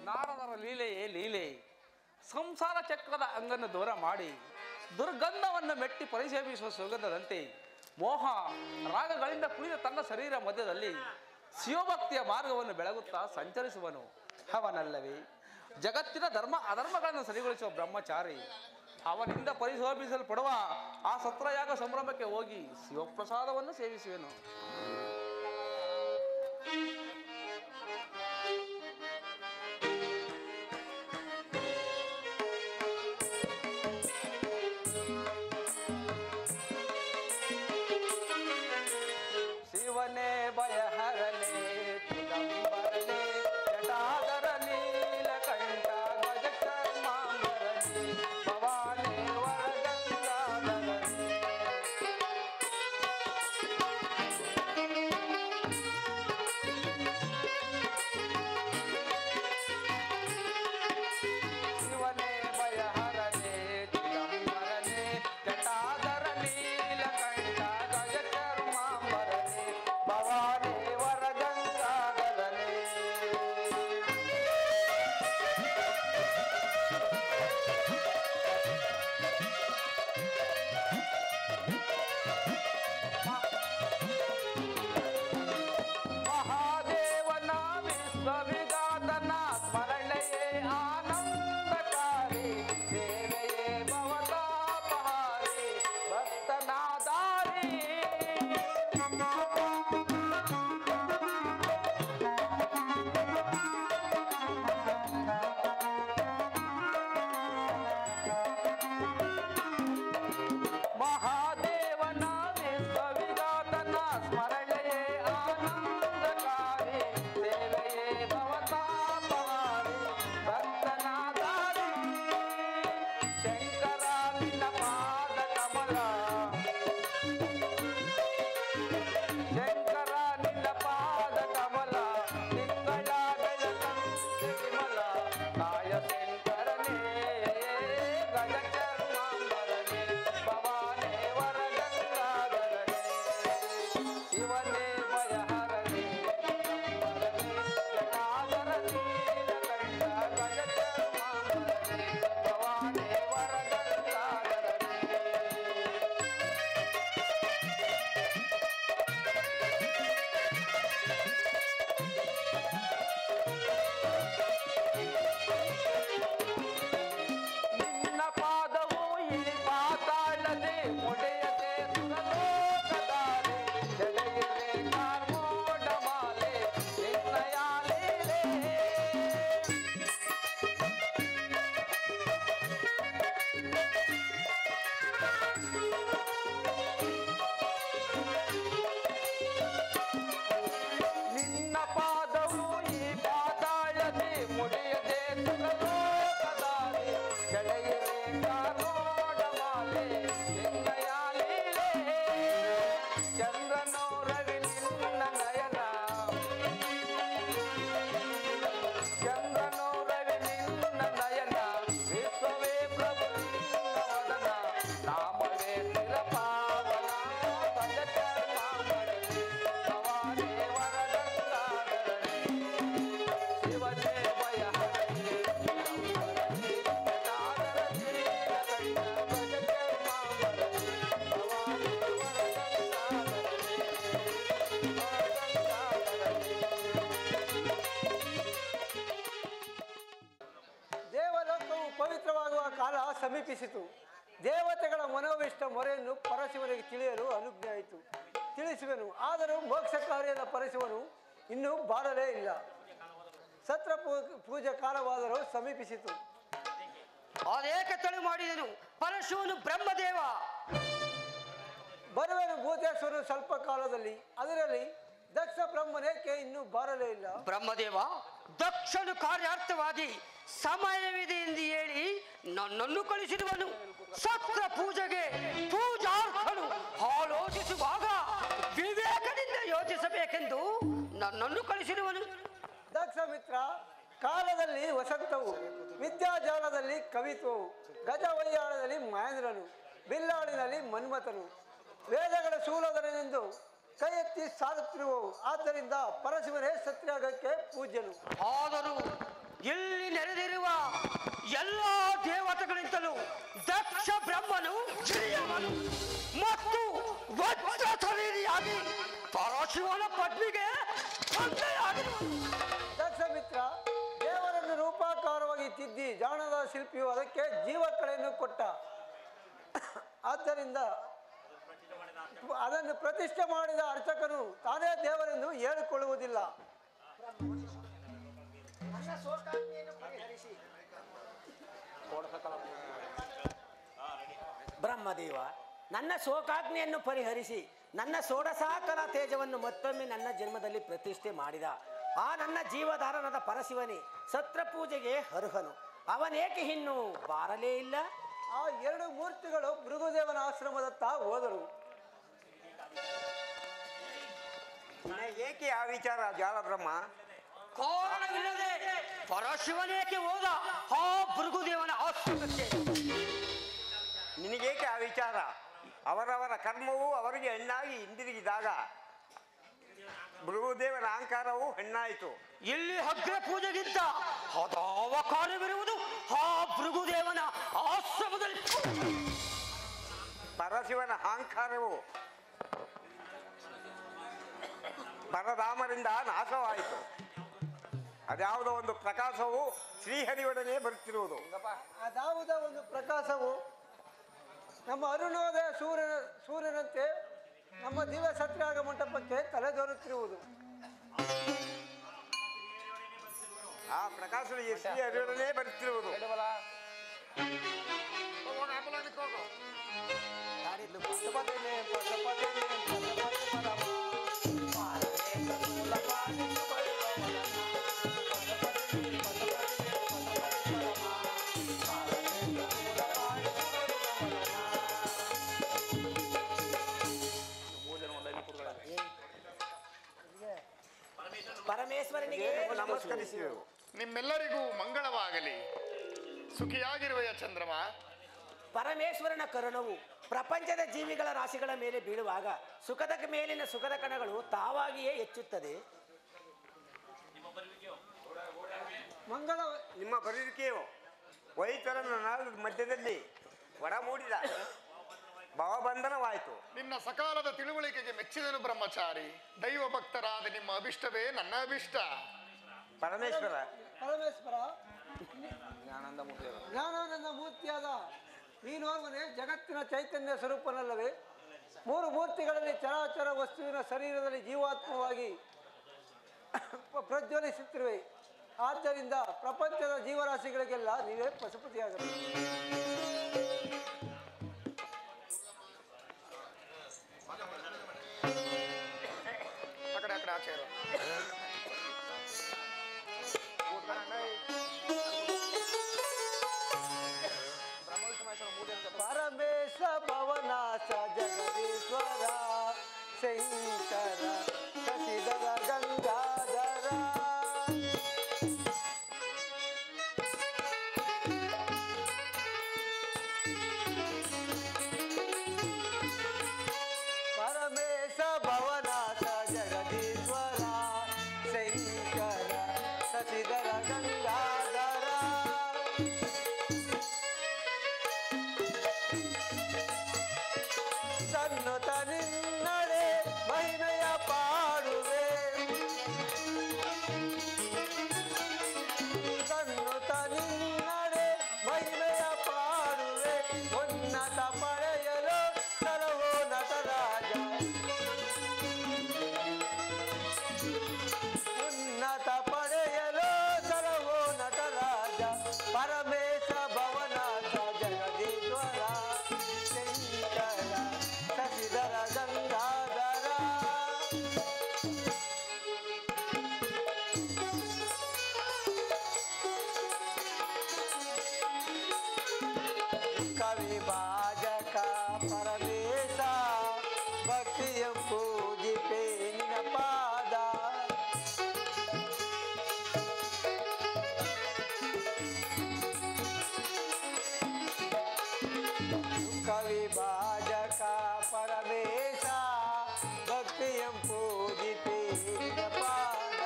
ನಾರದರ ಲೀಲೆಯೇ ಲೀಲೆ. ಸಂಸಾರ ಚಕ್ರದ ಅಂಗನ್ನು ದೂರ ಮಾಡಿ ದುರ್ಗಂಧವನ್ನು ಮೆಟ್ಟಿ ಪರಿಸೇವಿಸುವ ಸುಗಂಧದಂತೆ ಮೋಹ ರಾಗಗಳಿಂದ ಕುಣಿದ ತನ್ನ ಶರೀರ ಮಧ್ಯದಲ್ಲಿ ಶಿವಭಕ್ತಿಯ ಮಾರ್ಗವನ್ನು ಬೆಳಗುತ್ತಾ ಸಂಚರಿಸುವನು ಅವನಲ್ಲವೇ ಜಗತ್ತಿನ ಧರ್ಮ ಅಧರ್ಮಗಳನ್ನು ಸರಿಗೊಳಿಸುವ ಬ್ರಹ್ಮಚಾರಿ. ಅವನಿಂದ ಪರಿಶೋಭಿಸಲ್ಪಡುವ ಆ ಸತ್ರಯಾಗ ಸಂಭ್ರಮಕ್ಕೆ ಹೋಗಿ ಶಿವಪ್ರಸಾದವನ್ನು ಸೇವಿಸುವೆನು. ಶಿವನೇ ಭಯಹರನೇ ಚಿದಂಬರನೇ ಜಟಾಧರ ನೀಲಕಂಠ ಗಜಕರ್ಮಾಂಬರನೇ ಭವಾನೇ ವರಗಂಗಾಧರನೇ. ಶಿವನೇ ಭಯಹರನೇ ಚಿದಂಬರನೇ ಜಟಾಧರ ನೀಲಕಂಠ ಗಜಕರ್ಮಾಂಬರನೇ ಭವಾನೇ ವರಗಂಗಾಧರನೇ. ಮಹಾದೇವನ ವಿಶ್ವವಿಘಾತನ ಸ್ಮರಣೆಯೇ ಆನಂದಕಾರಿ ಸೇವೆಯೇ ಭವತಾಪಹಾರಿ ಭಕ್ತನಾದಾರಿ. ಮಹಾದೇವನ ವಿಶ್ವವಿಘಾತನ ಸ್ಮರಣೆಯೇ ಆನಂದಕಾರಿ ಸೇವೆಯೇ ಭವತಾಪಹಾರಿ ಭಕ್ತನಾದಾರಿ. ಶಂಕರ ನಿನ್ನ ಪಾದ ಕಮಲ ಶಂಕರ ನಿನ್ನ ಪಾದ ಕಮಲ ತಿಂಗಳ ಬೆಳಕಂತೆ ವಿಮಲ ಕಾಯ ಶಂಕರನೇ ಗಜಕರ್ಮಾಂಬರನೇ ಭವಾನೇ ವರಗಂಗಾಧರನೇ. ಶಿವನೇ ಭಯಹರನೇ ಚಿದಂಬರನೇ ಜಟಾಧರ ನೀಲಕಂಠ ಗಜಕರ್ಮಾಂಬರನೇ ಭವಾನೇ ವರಗಂಗಾಧರನೇ. ನಿನ್ನ ಪಾದವು ಈ ಪಾತಾಳದೆ ಮುಡೆಯದೆ ಸುರಲೋಕದಾರೆ ಜಡೆಯದೆ ಕಾರ್ಮೋಡ ಮಾಲೆ ನಿನ್ನಯ ಲೀಲೆ. ನಿನ್ನ ಪಾದವು ಈ ಪಾತಾಳದೆ ಮುಡಿಯದೆ ಸುರಲೋಕದಾರೆ ಜಡೆಯದೆ ಕಾರ್ಮೋಡ ಮಾಲೆ ನಿನ್ನಯ ಲೀಲೆ. ಚಂದ್ರನೋ ರವಿ ನಿನ್ನ ನಯನ ಚಂದ್ರನೋ ರವಿ ನಿನ್ನ ನಯನ ವಿಶ್ವವೇ ಪ್ರಭು ನಿನ್ನ ವದನ ನಾಮವೇ ತಿರಪಾವನ ಗಜಕರ್ಮಾಂಬರನೇ ಭವಾನೇ ವರಗಂಗಾಧರನೇ. ಶಿವನೇ ಭಯಹರನೇ ಚಿದಂಬರನೇ ಜಟಾಧರ ನೀಲಕಂಠ ಗಜಕರ್ಮಾಂಬರನೇ ಭವಾನೇ ದೇವಲೋಕವು ಪವಿತ್ರವಾಗುವ ಕಾಲ ಸಮೀಪಿಸಿತು. ದೇವತೆಗಳ ಮನೋವಿಷ್ಟ ಮೊರೆಯನ್ನು ಪರಶಿವನಿಗೆ ತಿಳಿಯಲು ಅನುಜ್ಞೆ ಆಯಿತು. ತಿಳಿಸುವೆನು. ಆದರೂ ಮೋಕ್ಷ ಕಾರ್ಯದ ಪರಶಿವನು ಇನ್ನೂ ಬಾರಲೇ ಇಲ್ಲ. ಸತ್ರ ಪೂಜೆ ಕಾಲವಾದರೂ ಸಮೀಪಿಸಿತು. ಅದೇಕೆ ತಡೆ ಮಾಡಿದನು ಪರಶುವನು ಬ್ರಹ್ಮದೇವ? ಬರುವೆನು ಭೂತೇಶ್ವರನು ಸ್ವಲ್ಪ ಕಾಲದಲ್ಲಿ. ಅದರಲ್ಲಿ ದಕ್ಷ ಬ್ರಹ್ಮನೇಕೆ ಇನ್ನೂ ಬಾರಲೇ ಇಲ್ಲ? ಬ್ರಹ್ಮದೇವ, ದಕ್ಷನು ಕಾರ್ಯಾರ್ಥವಾಗಿ ಸಮಯವಿದೆ ಎಂದು ಹೇಳಿ ನನ್ನನ್ನು ಕಳಿಸಿರುವನು. ಸತ್ರ ಪೂಜೆಗೆ ಪೂಜಾರ್ಹನು ಆಲೋಚಿಸುವಾಗ ವಿವೇಕದಿಂದ ಯೋಚಿಸಬೇಕೆಂದು ನನ್ನನ್ನು ಕಳಿಸಿರುವನು. ದಕ್ಷ ಮಿತ್ರ, ಕಾಲದಲ್ಲಿ ವಸಂತವು, ವಿದ್ಯಾಜಾಲದಲ್ಲಿ ಕವಿತ್ವವು, ಗಜವಯ್ಯಾಳದಲ್ಲಿ ಮಹೇಂದ್ರನು, ಬಿಲ್ಲಾಳಿನಲ್ಲಿ ಮನ್ಮಥನು, ವೇದಗಳ ಶೂಲಧರನೆಂದು ಕೈ ಎತ್ತಿ ಸಾರುತ್ತಿರುವವು. ಆದ್ದರಿಂದ ಪರಶಿವನೇ ಸತ್ಯಾಗಕ್ಕೆ ಪೂಜ್ಯನು. ಆದರೂ ಇಲ್ಲಿ ನೆರೆದಿರುವ ಎಲ್ಲ ದೇವತೆಗಳಿಂದಲೂ ದಕ್ಷ ಬ್ರಹ್ಮನು ಹಿರಿಯವನು ಮತ್ತು ವಜ್ರಧರಿಯಾಗಿ ಪರಶಿವನ ಪತ್ನಿಗೆ ತಂದೆಯಾಗಿರುವನು. ದಕ್ಷ ಮಿತ್ರ, ದೇವರನ್ನು ರೂಪಾಕಾರವಾಗಿ ತಿದ್ದಿ ಜಾಣದ ಶಿಲ್ಪಿಯು ಅದಕ್ಕೆ ಜೀವಕಳೆಯನ್ನು ಕೊಟ್ಟ. ಆದ್ದರಿಂದ ಅದನ್ನು ಪ್ರತಿಷ್ಠೆ ಮಾಡಿದ ಅರ್ಚಕನು ತಾನೇ ದೇವರೆಂದು ಹೇಳಿಕೊಳ್ಳುವುದಿಲ್ಲ. ಬ್ರಹ್ಮದೇವ, ನನ್ನ ಶೋಕಾಗ್ನಿಯನ್ನು ಪರಿಹರಿಸಿ ನನ್ನ ಷೋಡಶಾಕರ ತೇಜವನ್ನು ಮತ್ತೊಮ್ಮೆ ನನ್ನ ಜನ್ಮದಲ್ಲಿ ಪ್ರತಿಷ್ಠೆ ಮಾಡಿದ ಆ ನನ್ನ ಜೀವಧಾರಣದ ಪರಶಿವನೇ ಸತ್ರ ಪೂಜೆಗೆ ಅರ್ಹನು. ಅವನೇಕೆ ಇನ್ನೂ ಬಾರಲೇ ಇಲ್ಲ? ಆ ಎರಡು ಮೂರ್ತಿಗಳು ಭೃಗುದೇವನ ಆಶ್ರಮದತ್ತ ಹೋದರು. ಏಕೆ ಆ ವಿಚಾರ ಜಾಲ ಬ್ರಹ್ಮ? ಕಾರಣವಿಲ್ಲದೆ ಪರಶಿವನೇಕೆ ಹೋದ ಆ ಭೃಗುದೇವನ ಆಶ್ರಮಕ್ಕೆ? ನಿನಗೇಕೆ ಆ ವಿಚಾರ? ಅವರವರ ಕರ್ಮವು ಅವರಿಗೆ ಹೆಣ್ಣಾಗಿ ಹಿಂದಿರುಗಿದಾಗ ಭೃಗುದೇವನ ಅಹಂಕಾರವು ಹೆಣ್ಣಾಯಿತು. ಇಲ್ಲಿ ಅಗ್ರ ಪೂಜೆಗಿಂತ ಅದಾವ ಕಾರ್ಯವಿರುವುದು ಆ ಭೃಗುದೇವನ ಆಶ್ರಮದಲ್ಲಿ. ಪರಶಿವನ ಅಹಂಕಾರವು ಪರಧಾಮರಿಂದ ನಾಶವಾಯಿತು. ಅದ್ಯಾವುದೋ ಒಂದು ಪ್ರಕಾಶವು ಶ್ರೀಹರಿಯೊಡನೆ ಬರುತ್ತಿರುವುದು. ಅದಾವುದ ಒಂದು ಪ್ರಕಾಶವು ನಮ್ಮ ಅರುಣೋದಯ ಸೂರ್ಯನಂತೆ ನಮ್ಮ ದಿವ್ಯ ಸತ್ಯಾಗ ಮಂಟಪಕ್ಕೆ ತಲೆದೋರುತ್ತಿರುವುದು. ಆ ಪ್ರಕಾಶವು ಶ್ರೀಹರಿಯೊಡನೆ ಬರುತ್ತಿರುವುದು. ಪರಮೇಶ್ವರನಿಗೆ ನಮಸ್ಕರಿಸುವೆವು. ನಿಮ್ಮೆಲ್ಲರಿಗೂ ಮಂಗಳವಾಗಲಿ. ಸುಖಿಯಾಗಿರುವೆಯ ಚಂದ್ರಮ? ಪರಮೇಶ್ವರನ ಕರುಣವು ಪ್ರಪಂಚದ ಜೀವಿಗಳ ರಾಶಿಗಳ ಮೇಲೆ ಬೀಳುವಾಗ ಸುಖದ ಮೇಲಿನ ಸುಖದ ಕಣಗಳು ತಾವಾಗಿಯೇ ಹೆಚ್ಚುತ್ತದೆ. ಮಂಗಳ ನಿಮ್ಮ ಬರುವಿಕೆಯು ವೈತರನ ನಾಳದ ಮಧ್ಯದಲ್ಲಿ ಹೊರ ಮೂಡಿದ ಭಾವಬಂಧನವಾಯಿತು. ನಿನ್ನ ಸಕಾಲದ ತಿಳುವಳಿಕೆಗೆ ಮೆಚ್ಚಿದನು ಬ್ರಹ್ಮಚಾರಿ. ದೈವ ಭಕ್ತರಾದ ನಿಮ್ಮ ಅಭಿಷ್ಟವೇ ನನ್ನ ಅಭಿಷ್ಟ. ಪರಮೇಶ್ವರ ಜ್ಞಾನಾನಂದ ಮೂರ್ತಿಯಾದ ನೀನೋರ್ವನೇ ಜಗತ್ತಿನ ಚೈತನ್ಯ ಸ್ವರೂಪನಲ್ಲವೇ? ಮೂರು ಮೂರ್ತಿಗಳಲ್ಲಿ ಚರಾಚರ ವಸ್ತುವಿನ ಶರೀರದಲ್ಲಿ ಜೀವಾತ್ಮವಾಗಿ ಪ್ರಜ್ವಲಿಸುತ್ತಿರುವೆ. ಆದ್ದರಿಂದ ಪ್ರಪಂಚದ ಜೀವರಾಶಿಗಳಿಗೆಲ್ಲ ನೀವೇ ಪಶುಪತಿಯಾಗಬೇಕು. ಅಕಡೆ ಆಚೆ ಇರು. ಪರಮೇಶ ಭವನಾಶ ಜಗದೀಶ್ವರ ಶಂಕರ ಶಶಿಧರ ಗಂಗಾಧರ ಪರಮೇಶ ಭವನಾಶ ಜಗದೀಶ್ವರ ಶಂಕರ ಶಶಿಧರ ಗಂಗಾಧರ ಸನ್ನುತ ನಿನ್ನಡೆ ಮಹಿಮೆಯ ಪರಮೇಶ ಭಕ್ತಿಯ ಪೂಜಿಪೆ ನಿನ ಪಾದ ಕವಿ ಭಾಜಕ ಪರಮೇಶ ಭಕ್ತಿಯ ಪೂಜಿಪೆ ನಿನ ಪಾದ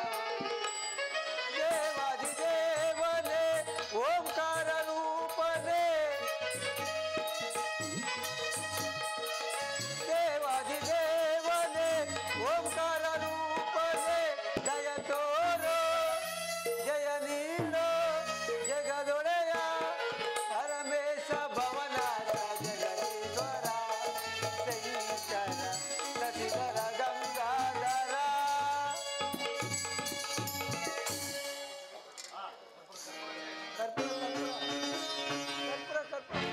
ದೇವಾದಿ ದೇವನೇ ಓಂಕಾರ ರೂಪನೇ ದೇವಾದಿ ದೇವನೇ ಓಂಕಾರ ರೂಪನೇ ಜಯ ತೋರೋ ಜಯ ನೀಡೋ ಜಗದೊಡೆಯ ಪರಮೇಶ ಭವನಾಥ ಜಗದೀಶ್ವರ ಶಂಕರ ಶಶಿಧರ ಗಂಗಾಧರ ಕರ್ಪೂರ ಕರ್ಪೂರ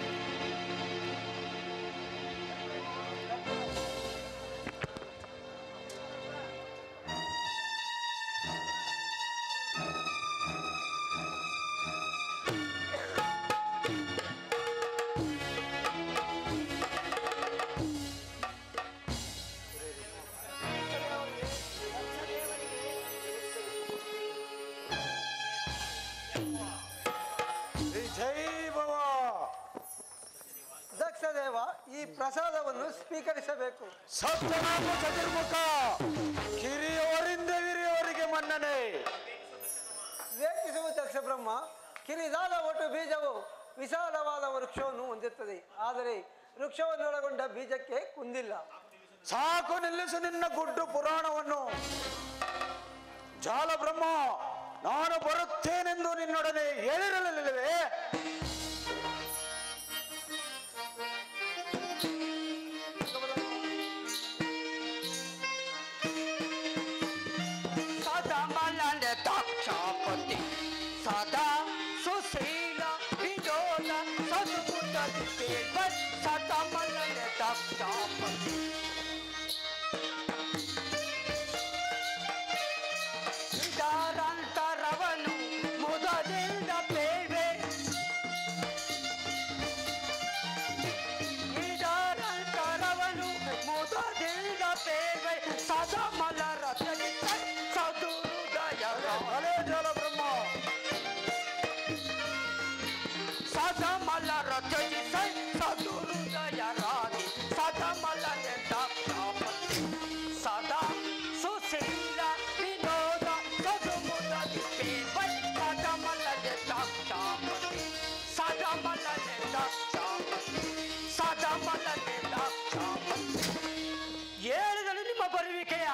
ಜೈ ಭವ. ದಕ್ಷದೇವ ಈ ಪ್ರಸಾದವನ್ನು ಸ್ವೀಕರಿಸಬೇಕು. ಸತ್ಯನಾಮ ಚತುರ್ಮುಖ ಕಿರಿಯವರಿಂದ ಹಿರಿಯವರಿಗೆ ಮನ್ನಣೆ. ರೇಖಿಸುವ ದಕ್ಷ ಬ್ರಹ್ಮ ಕಿರಿದಾದ ಒಟ್ಟು ಬೀಜವು ವಿಶಾಲವಾದ ವೃಕ್ಷವನ್ನು ಹೊಂದಿರುತ್ತದೆ. ಆದರೆ ವೃಕ್ಷವನ್ನೊಳಗೊಂಡ ಬೀಜಕ್ಕೆ ಕುಂದಿಲ್ಲ. ಸಾಕು ನಿಲ್ಲಿಸು ನಿನ್ನ ಗುಡ್ಡು ಪುರಾಣವನ್ನು. ಜಾಲ ಬ್ರಹ್ಮ ನಾನು ಬರುತ್ತೇನೆಂದು ನಿನ್ನೊಡನೆ ಹೇಳಿರಲಿಲ್ಲವೇ? ದಕ್ಷಪತಿ ಸದಾ ಸುಶೀಲ ವಿಜೋಲ ಸದ್ಭುತ ಸದಾ ಮಲ್ಲ ದಕ್ಷಪತಿ ನಿಧಾರಂತರವನು ಮೊದಲಿಂದ ಬೇವೆ ನಿಧಾರಂತರವನು ಮೊದಲಿಂದ ಬೇವೆ ಸದಾ ಮಲರ ಸದುರುದಯ ಅಲೇ ಜಾಲ ಬ್ರಹ್ಮ ಸದಾ ಮಲರ ತ್ಯಜಿಸೈ ಸದುರುದಯ ರಾಗಿ ಸದಾ ಮಲರ ದಕ್ಷಪತಿ ಸದಾ ಸುಶೀಲ ವಿನೋದ ಸದುಮುದ ದಿಪೇವೈ ಸದಾ ಮಲರ ದಕ್ಷಪತಿ ಸದಾ ಮಲರ ದಕ್ಷಪತಿ ಸದಾ ಮಲರ ದಕ್ಷಪತಿ. ಹೇಳಿದಳು ನಿಮ್ಮ ಬರುವಿಕೆಯ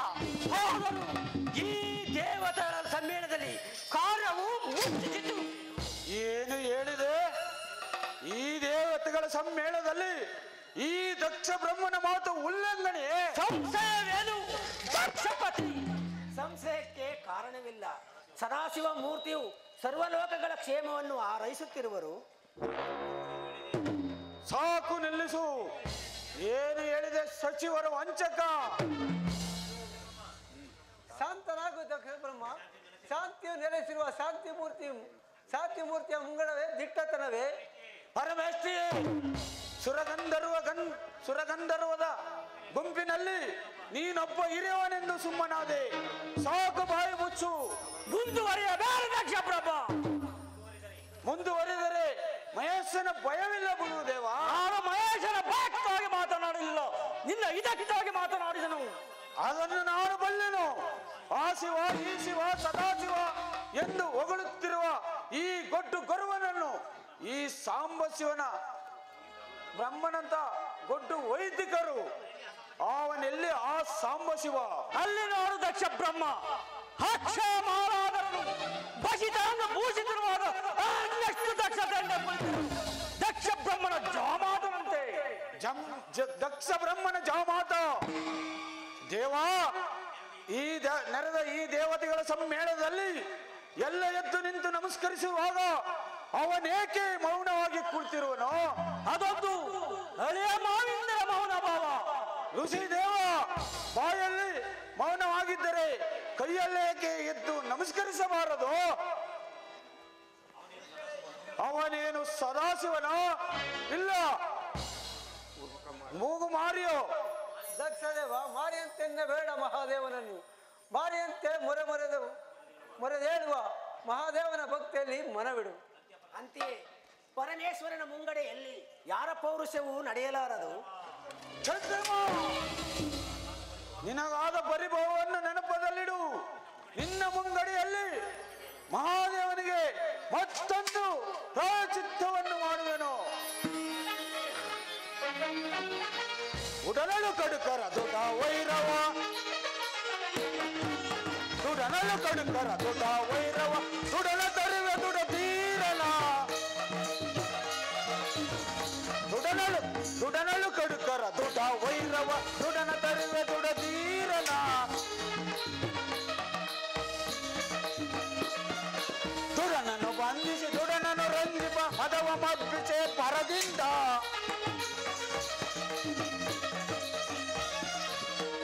ಹೋದರು ಈ ದೇವತೆಗಳ ಸಮ್ಮೇಳನದಲ್ಲಿ ಕಾರ್ಯವು ಮುಗಿಸಿತು. ಏನು ಹೇಳಿದೆ? ಈ ದೇವತೆಗಳ ಸಮ್ಮೇಳನದಲ್ಲಿ ಈ ದಕ್ಷ ಬ್ರಹ್ಮನ ಮಾತು ಉಲ್ಲಂಘನೆ. ಸಂಶಯವೇನು ದಕ್ಷಪತಿ? ಸಂಶಯಕ್ಕೆ ಕಾರಣವಿಲ್ಲ. ಸದಾಶಿವ ಮೂರ್ತಿಯು ಸರ್ವಲೋಕಗಳ ಕ್ಷೇಮವನ್ನು ಹಾರೈಸುತ್ತಿರುವರು. ಸಾಕು ನಿಲ್ಲಿಸು. ಏನು ಹೇಳಿದೆ ಸಚಿವರ ವಂಚಕ? ಶಾಂತನಾಗು ದಕ್ಷ ಬ್ರಹ್ಮ. ಶಾಂತಿಯು ನೆಲೆಸಿರುವ ಶಾಂತಿ ಮೂರ್ತಿಯ ಮುಂಗಡವೇ ದಿಟ್ಟತನವೇ. ಪರಮೇಷ್ಠಿ ಸುರಗಂಧರ್ವದ ಗುಂಪಿನಲ್ಲಿ ನೀನೊಬ್ಬ ಹಿರಿಯವನೆಂದು ಸುಮ್ಮನಾದೆ. ಸಾಕು ಬಾಯಿ ಮುಚ್ಚು. ಮುಂದುವರಿಯಬೇಡ ದಕ್ಷ ಪ್ರಭ. ಮುಂದುವರಿದರೆ ಮಹೇಶನ ಭಯವಿಲ್ಲ ಬಿಡು ದೇವ. ನಾನು ಮಹೇಶನ ಭಯಕ್ಕಾಗಿ ಮಾತನಾಡಲಿಲ್ಲ, ನಿನ್ನ ಇದಕ್ಕಾಗಿ ಮಾತನಾಡಿದನು. ಅದನ್ನು ನಾನು ಬಲ್ಲೆನು. ಆ ಶಿವ ಈ ಶಿವ ಸದಾಶಿವ ಎಂದು ಹೊಗಳುತ್ತಿರುವ ಈ ಗೊಡ್ಡು ಗರುವನನ್ನು ಈ ಸಾಂಬ ಶಿವನ ಬ್ರಹ್ಮನಂತ ಗೊಡ್ಡು ವೈದಿಕರು ಅವನೆಲ್ಲಿ ಆ ಸಾಂಬ ಶಿವ? ಅಲ್ಲಿ ನೋಡು ದಕ್ಷ ಬ್ರಹ್ಮ ಹಕ್ಷ ಮಾರಾದರನು ಬಸಿತನನ್ನು ಭೂಷಿತಿರುವಾಗ ಅನ್ನಷ್ಟು ದಕ್ಷ ದಂಡ ದಕ್ಷ ಬ್ರಹ್ಮನ ಜಾಮಾತನಂತೆ. ದಕ್ಷ ಬ್ರಹ್ಮನ ಜಾಮಾತ ದೇವಾ. ನೆರೆದ ಈ ದೇವತೆಗಳ ಸಮ್ಮೇಳನದಲ್ಲಿ ಎಲ್ಲ ಎದ್ದು ನಿಂತು ನಮಸ್ಕರಿಸುವಾಗ ಅವನೇಕೆ ಮೌನವಾಗಿ ಕುಳಿತಿರುವನು? ಅದೊಂದು ಹಳೆಯ ಮಾವಿನ ಮೌನ ಭಾವ. ಋಷಿ ದೇವ ಬಾಯಲ್ಲಿ ಮೌನವಾಗಿದ್ದರೆ ಕೈಯಲ್ಲೇಕೆ ಎದ್ದು ನಮಸ್ಕರಿಸಬಾರದು? ಅವನೇನು ಸದಾಶಿವನ? ಇಲ್ಲ, ಮೂಗು ಮಾರಿಯೋ ದಕ್ಷದೇವ ಮಾರಿಯಂತೆನ್ನ ಬೇಡ ಮಹಾದೇವನನ್ನು, ಮಾರಿಯಂತೆ ಮೊರೆದೇಳುವ ಮಹಾದೇವನ ಭಕ್ತಿಯಲ್ಲಿ ಮನವಿಡು. ಅಂತೆಯೇ ಪರಮೇಶ್ವರನ ಮುಂಗಡೆಯಲ್ಲಿ ಯಾರ ಪೌರುಷವೂ ನಡೆಯಲಾರದು. ಚಂದ್ರಮ್ಮ, ನಿನಗಾದ ಪರಿಭವವನ್ನು ನೆನಪದಲ್ಲಿಡು. ನಿನ್ನ ಮುಂಗಡೆಯಲ್ಲಿ ಮಹಾದೇವನಿಗೆ ಮತ್ತೊಂದು ಪ್ರಾಯಶ್ಚಿತ್ತವನ್ನು ಮಾಡುವೆನು. ಉಡನಲು ಕಡುಕರ ದೊಡ್ಡ ವೈರವ, ದುಡನಲು ಕಡುಕರ ದೊಡ್ಡ ವೈರವ, ದುಡಲ ತರುವೆ ದುಡ ತೀರಲ, ದುಡನಲು ಕಡುಕರ ದೊಡ್ಡ ವೈರವ, ದುಡನ ತರುವೆ ದುಡ ತೀರಲ. ದುಡನನ್ನು ಬಂಧಿಸಿ ದುಡನನ್ನು ರಂಜಿಪ ಮದವ ಮಬ್ಬಿಸೆ ಪರದಿಂದ,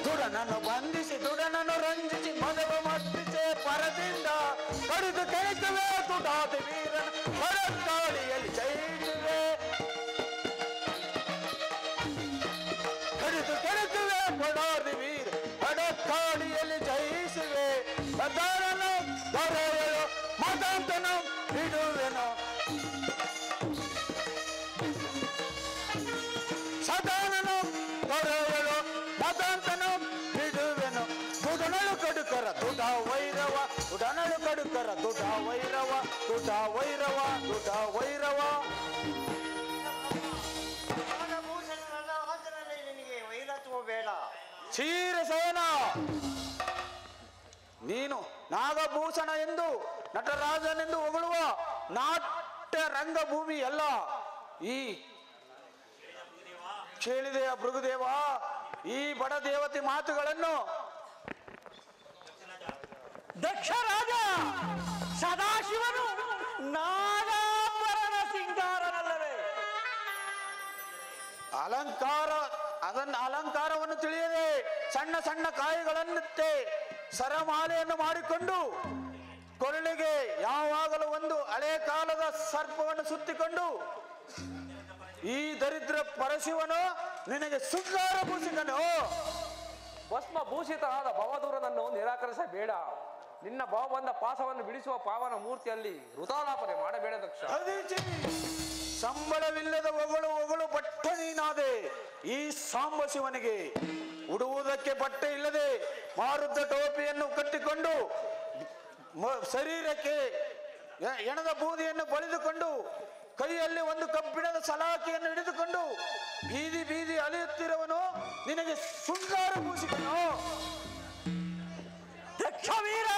ದುಡನನ್ನು ಬಂಧಿಸಿ ದುಡನನ್ನು ರಂಜಿಸಿ ಮದವ ಮಬ್ಬಿಸೆ ಪರದಿಂದ, ಕಡಿದು ಕೆಳಕುವೆ ದುಡಾದ ವೀರನ ಹೊರತಾಳಿಯಲ್ಲಿ ಜಯಿಸುವೆ, ಕಡಿದು ಕೆಳಕುವೆ ಕೊಡಾದ ವೀರ ಹೊರತಾಳಿಯಲ್ಲಿ ಜಯಿಸುವೆ. ಸದಾರನು ದೊರೆಯಲು ಮದಂತನು ಬಿಡುವೆನು, ಸದಾನನು ದೊರೆಯಲು ಮದಂತನು ಬಿಡುವೆನು. ದುಡನಳು ಕಡುಕರ ದುಡ ವೈರವ, ದುಡನಳು ಕಡುಕರ ದುಡ ವೈರವ, ದುಡ ವೈರವ, ದುಡ ವೈರವ. ನಿನಗೆ ವೈರತ್ವ ಬೇಡ. ಕ್ಷೀರಸೇನ, ನೀನು ನಾಗಭೂಷಣ ಎಂದು ನಟರಾಜನೆಂದು ಹೊಗಳುವ ನಾಟ್ಯ ರಂಗಭೂಮಿ ಅಲ್ಲ. ಈ ಕೇಳಿದೆಯ ಭೃಗುದೇವ, ಈ ಬಡ ದೇವತೆ ಮಾತುಗಳನ್ನು ದಕ್ಷ ರಾಜ ಸದಾಶಿವನು ನಾಗಾಭರಣ ಸಿಂಗಾರನಲ್ಲವೇ? ಅಲಂಕಾರವನ್ನು ತಿಳಿಯದೆ ಸಣ್ಣ ಸಣ್ಣ ಕಾಯಿಗಳನ್ನುತ್ತೆ ಸರಮಾಲೆಯನ್ನು ಮಾಡಿಕೊಂಡು ಕೊರಳಿಗೆ ಯಾವಾಗಲೂ ಒಂದು ಹಳೆ ಕಾಲದ ಸರ್ಪವನ್ನು ಸುತ್ತಿಕೊಂಡು ಈ ದರಿದ್ರ ಪರಶಿವನು ನಿನಗೆ ಶೃಂಗಾರ ಭೂಷಿಕನು. ಭಸ್ಮ ಭೂಷಿತನಾದ ಭವದೂರನನ್ನು ನಿರಾಕರಿಸಬೇಡ. ನಿನ್ನ ಭಾವಬಂಧ ಪಾಸವನ್ನು ಬಿಡಿಸುವ ಪಾವನ ಮೂರ್ತಿಯಲ್ಲಿ ವೃತಾಲಾಪನೆ ಮಾಡಬೇಡ ದಕ್ಷ. ಸಂಬಳವಿಲ್ಲದ ಒಗಳು ಬಟ್ಟ ನೀನಾದೆ. ಈ ಸಾಂಬ ಶಿವನಿಗೆ ಉಡುವುದಕ್ಕೆ ಬಟ್ಟೆ ಇಲ್ಲದೆ ಮಾರುದ್ದ ಟೋಪಿಯನ್ನು ಕಟ್ಟಿಕೊಂಡು ಶರೀರಕ್ಕೆ ಎಣದ ಬೂದಿಯನ್ನು ಬಳಿದುಕೊಂಡು ಕೈಯಲ್ಲಿ ಒಂದು ಕಬ್ಬಿಣದ ಸಲಾಕಿಯನ್ನು ಹಿಡಿದುಕೊಂಡು ಬೀದಿ ಬೀದಿ ಅಲೆಯುತ್ತಿರುವನು ನಿನಗೆ ಶೃಂಗಾರ ಭೂಷಿಕನು. ದಕ್ಷವೀರ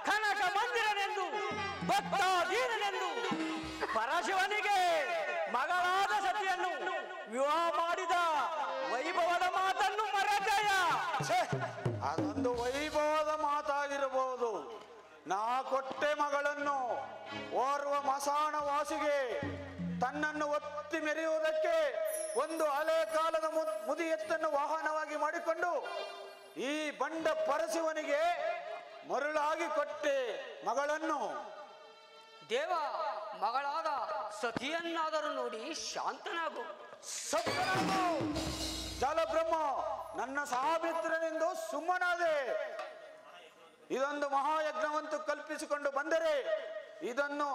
ಕನಕ ಮಂದಿರನೆಂದು ಭಕ್ತಾಧೀನನೆಂದು ಪರಶಿವನಿಗೆ ಮಗಳಾದ ಸತಿಯನ್ನು ವಿವಾಹ ಮಾಡಿದ ವೈಭವದ ಮಾತನ್ನು ಮರೆತೆಯ? ಅದೊಂದು ವೈಭವದ ಮಾತಾಗಿರಬಹುದು. ನಾ ಕೊಟ್ಟೆ ಮಗಳನ್ನು ಓರ್ವ ಮಸಾಣ ವಾಸಿಗೆ ತನ್ನನ್ನು ಒತ್ತಿ ಮೆರೆಯುವುದಕ್ಕೆ ಒಂದು ಹಳೆ ಕಾಲದ ಮುದಿಯತ್ತನ್ನು ವಾಹನವಾಗಿ ಮಾಡಿಕೊಂಡು ಈ ಬಂಡ ಪರಶಿವನಿಗೆ ಮರುಳಾಗಿ ಕೊಟ್ಟೆ ಮಗಳನ್ನು. ದೇವ, ಮಗಳಾದ ಸತಿಯನ್ನಾದರೂ ನೋಡಿ ಶಾಂತನಾಗು. ಸತ್ಯನಾಗು. ಜಲಬ್ರಹ್ಮ, ನನ್ನ ಸಹಾಮಿತ್ರನೆಂದು ಸುಮ್ಮನಾದೆ. ಇದೊಂದು ಮಹಾಯಜ್ಞವಂತೂ ಕಲ್ಪಿಸಿಕೊಂಡು ಬಂದರೆ ಇದನ್ನು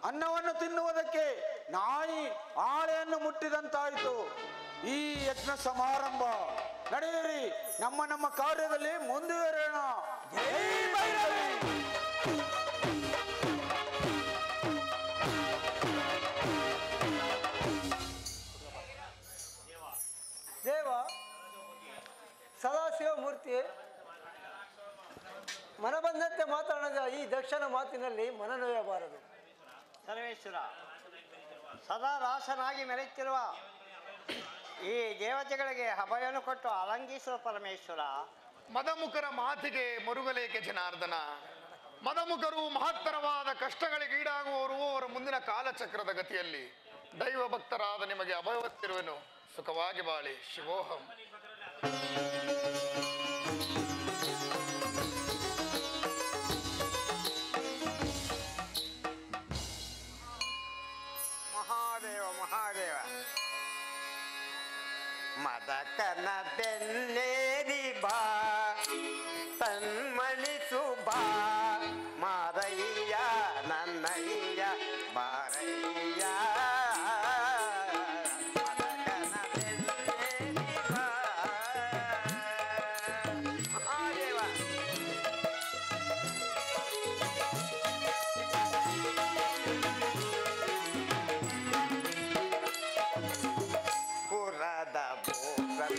ಅನ್ನವನ್ನು ತಿನ್ನುವುದಕ್ಕೆ ನಾಯಿ ಆಳೆಯನ್ನು ಮುಟ್ಟಿದಂತಾಯಿತು. ಈ ಯಜ್ಞ ಸಮಾರಂಭ ನಡೆಯಿರಿ, ನಮ್ಮ ನಮ್ಮ ಕಾರ್ಯದಲ್ಲಿ ಮುಂದುವರೆಯೋಣ. ಜೈ ಭೈರವಿ. ದೇವ, ಸದಾಶಿವ ಮೂರ್ತಿ, ಮನಬಂದಂತೆ ಮಾತನಾಡಿದ ಈ ದಕ್ಷನ ಮಾತಿನಲ್ಲಿ ಮನನೊಯ್ಯಬಾರದು. ಸರ್ವೇಶ್ವರ, ಸದಾ ರಾಸನಾಗಿ ಮೆರೆಯುತ್ತಿರುವ ಈ ದೇವತೆಗಳಿಗೆ ಅಭಯವನ್ನು ಕೊಟ್ಟು ಅಲಂಘಿಸುವ ಪರಮೇಶ್ವರ, ಮದಮುಖರ ಮಾತಿಗೆ ಮರುಗಲೇಕೆ ಜನಾರ್ದನ? ಮದಮುಖರು ಮಹತ್ತರವಾದ ಕಷ್ಟಗಳಿಗೀಡಾಗುವವರು ಅವರ ಮುಂದಿನ ಕಾಲಚಕ್ರದ ಗತಿಯಲ್ಲಿ ದೈವ ಭಕ್ತರಾದ ನಿಮಗೆ ಅಭಯವತ್ತಿರುವೆನು. ಸುಖವಾಗಿ ಬಾಳಿ. ಶಿವೋಹಂ. ಮಹಾದೇವ ಮಹಾದೇವ ಮದಕನ ಬೆನ್ನೇರಿ ಬಾ ತನ್ಮಣಿಸು ಬಾ ಮಾರಯ್ಯ ನನ್ನಯ್ಯ ಬಾರಯ್ಯ ಮದಕನ ಬೆನ್ನೇರಿ ಬಾ ಮಹಾದೇವ ಪುರದ ಭೂಷಣ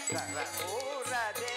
ಸರಪೂರದೇ